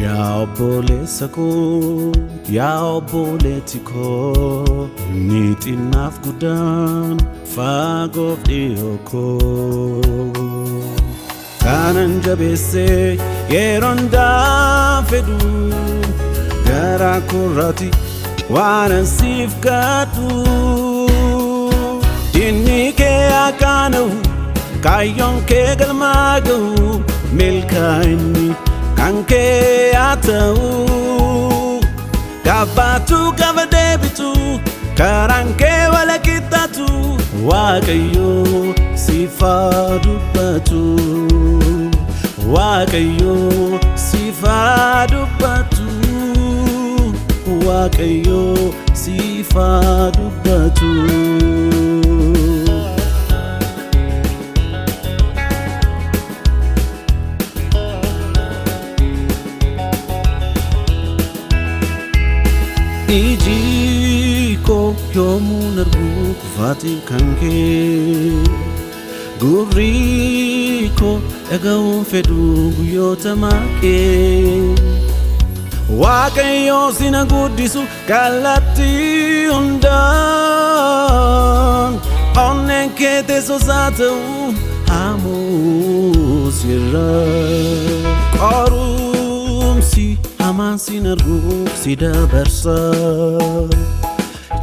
Yao bole sako, yao bole tiko, nit enough gudan, fagof dioko. Kanan jabese, yeronda fedu, gara kurati, wana sif katu. Dinike akanu, kayon ke galmagu, milkaini. Kanke atau kabatu kabadebitu karanke wala kitatu wakayo sifadu batu wakayo sifadu batu wakayo sifadu batu Ijiko yomu narbu kufati kanke Guriko egawun fedu guyota make Wakayo sina gudisu kalati undan Onenke te sosatu hamu sirra Korumsi Aman sinargu sida bersa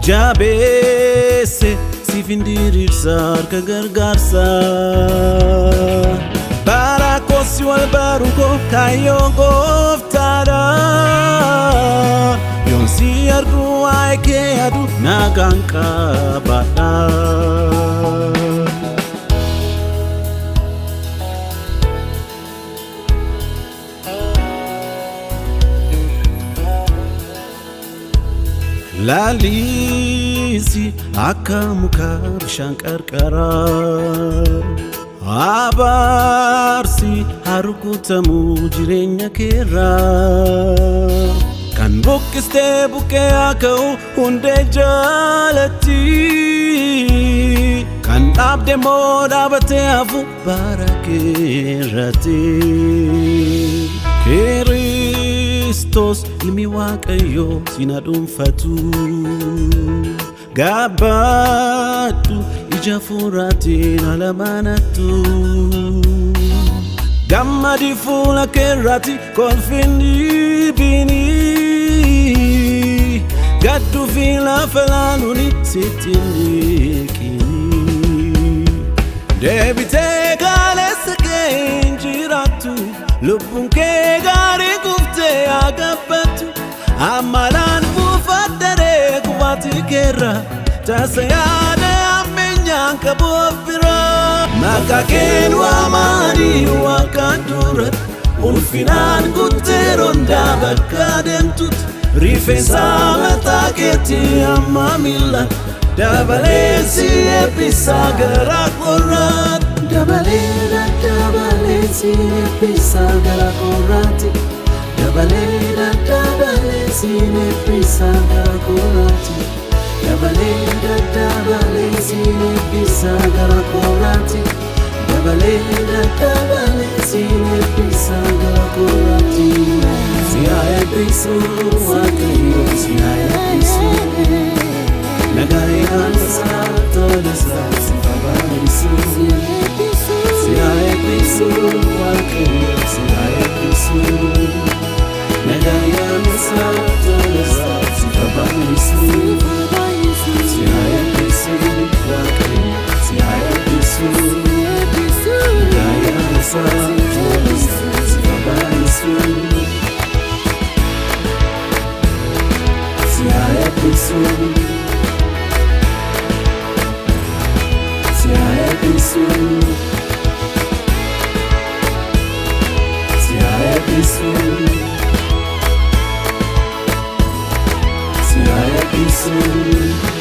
Jabese sifindirir sar kagargarsa Barakosi wal baruko kayo goftara Yonsi argu aike adu naganka bada Lalisi akamuka bishankarkara Abarsi harukutamu jirenya kera Kan bukkiste bukke akau hunde jalati Kan abde modabate afu barakerati Kristos ilmi wakayo sinadum fatu Gabatu ijafurati nalamanatu Gamadi fula kerati konfindi bini Gadu fila falanuni sitini kini Debite galesake injiratu Lubunke gari kufte agapatu Amalan bufadere kubati kera Tasayade amenyanka bofira Makakenu amani wakadura Ulfinan guteronda bakadentut Rifesa mataketi amamila Dabalesi episa garakorat Dabalesi episa garakorati Dabalesi episa garakorati Dabalesi episa garakorati Dabalesi episa garakorati Siaya episu wakayo siaya episu Nagaya nasa tolesa sifabarisu Siaya episu wakayo siaya episu Nagaya nasa tolesa sifabarisu Siaya episu wakayo siaya episu Nagaya nasa tolesa sifabarisu Siaya episu Siaya episu Siaya episu Yesu.